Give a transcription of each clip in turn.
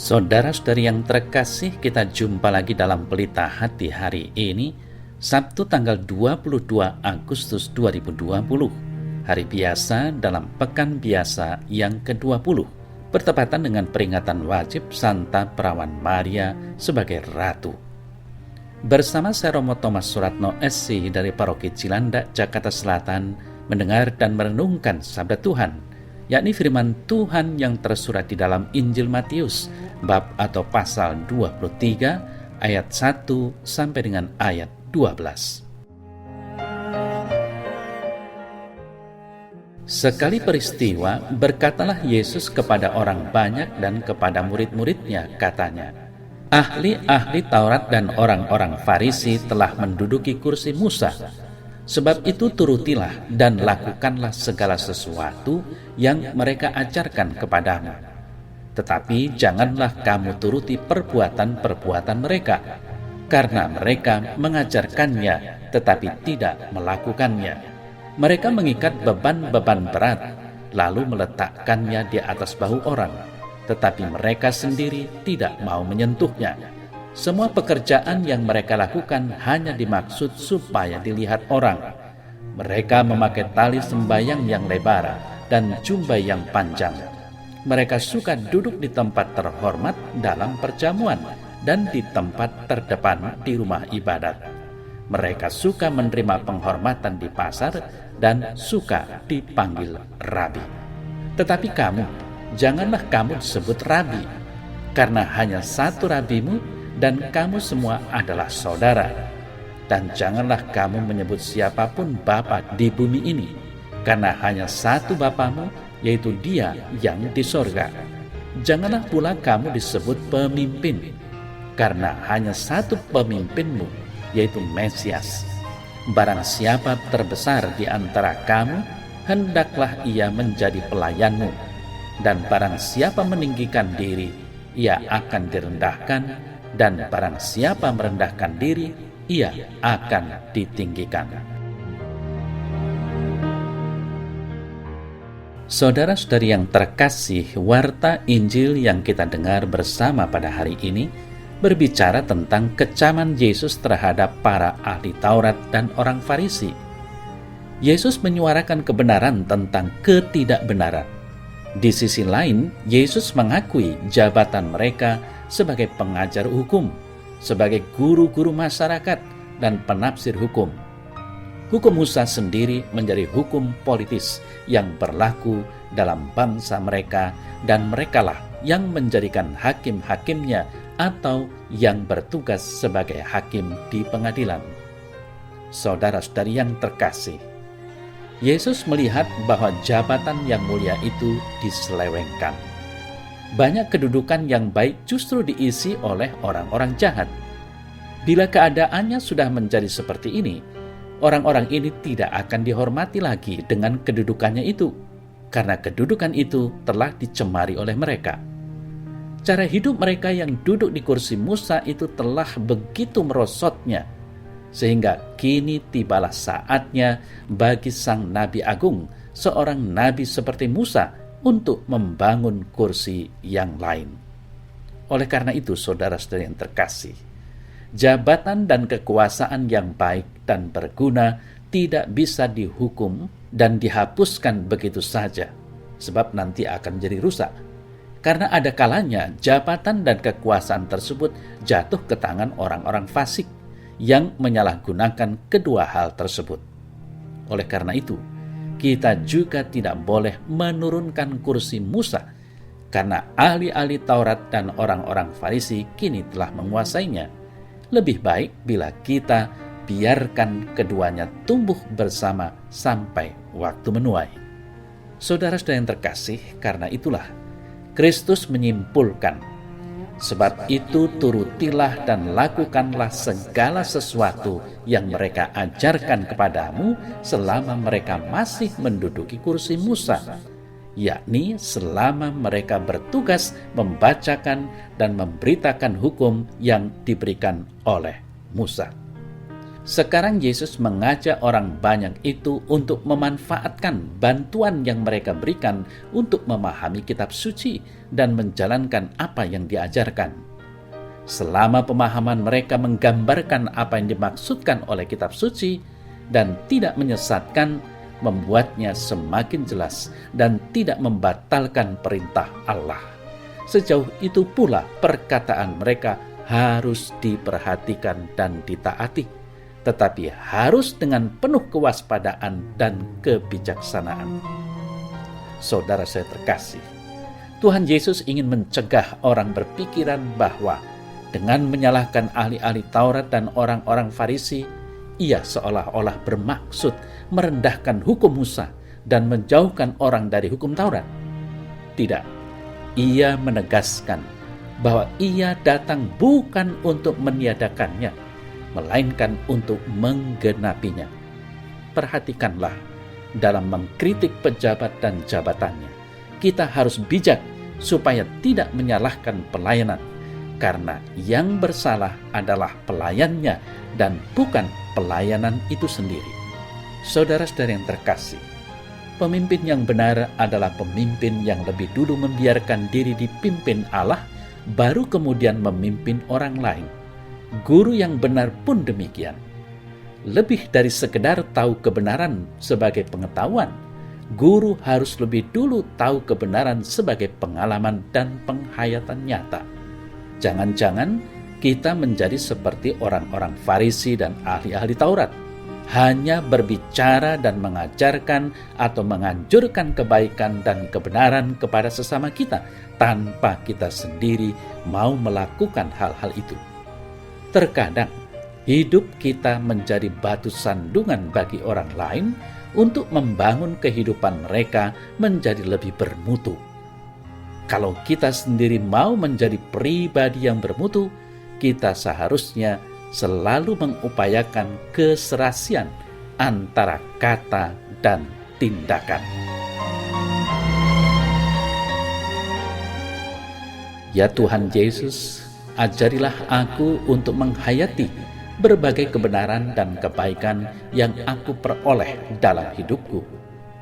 Saudara-saudari yang terkasih, kita jumpa lagi dalam Pelita Hati hari ini, Sabtu tanggal 22 Agustus 2020, hari biasa dalam Pekan Biasa yang ke-20, bertepatan dengan peringatan wajib Santa Perawan Maria sebagai Ratu. Bersama saya Romo Thomas Suratno SC dari Paroki Cilandak, Jakarta Selatan, mendengar dan merenungkan sabda Tuhan, yakni firman Tuhan yang tersurat di dalam Injil Matius, bab atau pasal 23, ayat 1 sampai dengan ayat 12. Sekali peristiwa, berkatalah Yesus kepada orang banyak dan kepada murid-muridnya, katanya, ahli-ahli Taurat dan orang-orang Farisi telah menduduki kursi Musa. Sebab itu turutilah dan lakukanlah segala sesuatu yang mereka ajarkan kepadamu. Tetapi janganlah kamu turuti perbuatan-perbuatan mereka, karena mereka mengajarkannya tetapi tidak melakukannya. Mereka mengikat beban-beban berat, lalu meletakkannya di atas bahu orang, tetapi mereka sendiri tidak mau menyentuhnya. Semua pekerjaan yang mereka lakukan hanya dimaksud supaya dilihat orang. Mereka memakai tali sembayang yang lebar dan jubah yang panjang. Mereka suka duduk di tempat terhormat dalam perjamuan dan di tempat terdepan di rumah ibadat. Mereka suka menerima penghormatan di pasar dan suka dipanggil rabi. Tetapi kamu, janganlah kamu disebut rabi, karena hanya satu rabimu, dan kamu semua adalah saudara. Dan janganlah kamu menyebut siapapun bapa di bumi ini, karena hanya satu bapamu, yaitu Dia yang di sorga. Janganlah pula kamu disebut pemimpin, karena hanya satu pemimpinmu, yaitu Mesias. Barang siapa terbesar di antara kamu, hendaklah ia menjadi pelayanmu. Dan barang siapa meninggikan diri, ia akan direndahkan, dan barang siapa merendahkan diri, ia akan ditinggikan. Saudara-saudari yang terkasih, warta Injil yang kita dengar bersama pada hari ini berbicara tentang kecaman Yesus terhadap para ahli Taurat dan orang Farisi. Yesus menyuarakan kebenaran tentang ketidakbenaran. Di sisi lain, Yesus mengakui jabatan mereka sebagai pengajar hukum, sebagai guru-guru masyarakat, dan penafsir hukum. Hukum Musa sendiri menjadi hukum politis yang berlaku dalam bangsa mereka, dan merekalah yang menjadikan hakim-hakimnya atau yang bertugas sebagai hakim di pengadilan. Saudara-saudari yang terkasih, Yesus melihat bahwa jabatan yang mulia itu diselewengkan. Banyak kedudukan yang baik justru diisi oleh orang-orang jahat. Bila keadaannya sudah menjadi seperti ini, orang-orang ini tidak akan dihormati lagi dengan kedudukannya itu, karena kedudukan itu telah dicemari oleh mereka. Cara hidup mereka yang duduk di kursi Musa itu telah begitu merosotnya, sehingga kini tibalah saatnya bagi sang Nabi Agung, seorang nabi seperti Musa, untuk membangun kursi yang lain. Oleh karena itu, saudara-saudari yang terkasih, jabatan dan kekuasaan yang baik dan berguna tidak bisa dihukum dan dihapuskan begitu saja, sebab nanti akan jadi rusak. Karena ada kalanya jabatan dan kekuasaan tersebut jatuh ke tangan orang-orang fasik yang menyalahgunakan kedua hal tersebut. Oleh karena itu, kita juga tidak boleh menurunkan kursi Musa, karena ahli-ahli Taurat dan orang-orang Farisi kini telah menguasainya. Lebih baik bila kita biarkan keduanya tumbuh bersama sampai waktu menuai. Saudara-saudara yang terkasih, karena itulah Kristus menyimpulkan, sebab itu turutilah dan lakukanlah segala sesuatu yang mereka ajarkan kepadamu selama mereka masih menduduki kursi Musa, yakni selama mereka bertugas membacakan dan memberitakan hukum yang diberikan oleh Musa. Sekarang Yesus mengajak orang banyak itu untuk memanfaatkan bantuan yang mereka berikan untuk memahami kitab suci dan menjalankan apa yang diajarkan. Selama pemahaman mereka menggambarkan apa yang dimaksudkan oleh kitab suci dan tidak menyesatkan, membuatnya semakin jelas dan tidak membatalkan perintah Allah. Sejauh itu pula perkataan mereka harus diperhatikan dan ditaati, tetapi harus dengan penuh kewaspadaan dan kebijaksanaan. Saudara saya terkasih, Tuhan Yesus ingin mencegah orang berpikiran bahwa dengan menyalahkan ahli-ahli Taurat dan orang-orang Farisi, ia seolah-olah bermaksud merendahkan hukum Musa dan menjauhkan orang dari hukum Taurat. Tidak, ia menegaskan bahwa ia datang bukan untuk meniadakannya, melainkan untuk menggenapinya. Perhatikanlah, dalam mengkritik pejabat dan jabatannya, kita harus bijak supaya tidak menyalahkan pelayanan, karena yang bersalah adalah pelayannya dan bukan pelayanan itu sendiri. Saudara-saudara yang terkasih, pemimpin yang benar adalah pemimpin yang lebih dulu membiarkan diri dipimpin Allah, baru kemudian memimpin orang lain. Guru yang benar pun demikian. Lebih dari sekedar tahu kebenaran sebagai pengetahuan, guru harus lebih dulu tahu kebenaran sebagai pengalaman dan penghayatan nyata. Jangan-jangan kita menjadi seperti orang-orang Farisi dan ahli-ahli Taurat, hanya berbicara dan mengajarkan atau menganjurkan kebaikan dan kebenaran kepada sesama kita, tanpa kita sendiri mau melakukan hal-hal itu. Terkadang hidup kita menjadi batu sandungan bagi orang lain untuk membangun kehidupan mereka menjadi lebih bermutu. Kalau kita sendiri mau menjadi pribadi yang bermutu, kita seharusnya selalu mengupayakan keserasian antara kata dan tindakan. Ya Tuhan Yesus, ajarilah aku untuk menghayati berbagai kebenaran dan kebaikan yang aku peroleh dalam hidupku,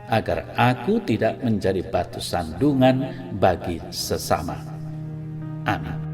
agar aku tidak menjadi batu sandungan bagi sesama. Amin.